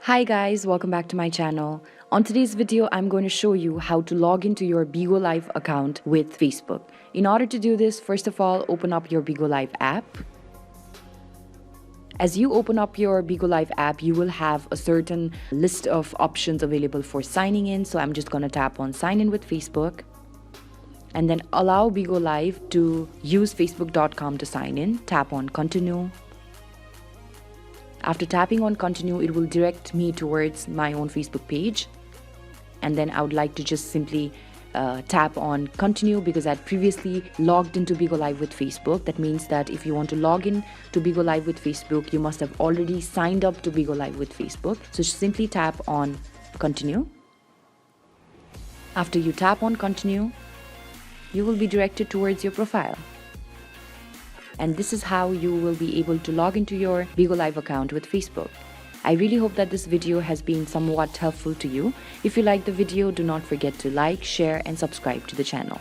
Hi guys, welcome back to my channel. On today's video, I'm going to show you how to log into your Bigo Live account with Facebook. In order to do this, first of all, open up your Bigo Live app. As you open up your Bigo Live app, you will have a certain list of options available for signing in. So I'm just going to tap on sign in with Facebook and then allow Bigo Live to use facebook.com to sign in. Tap on continue. After tapping on continue, it will direct me towards my own Facebook page. And then I would like to just simply tap on continue because I had previously logged into Bigo Live with Facebook. That means that if you want to log in to Bigo Live with Facebook, you must have already signed up to Bigo Live with Facebook. So simply tap on continue. After you tap on continue, you will be directed towards your profile. And this is how you will be able to log into your Bigo Live account with Facebook. I really hope that this video has been somewhat helpful to you. If you like the video, do not forget to like, share, and subscribe to the channel.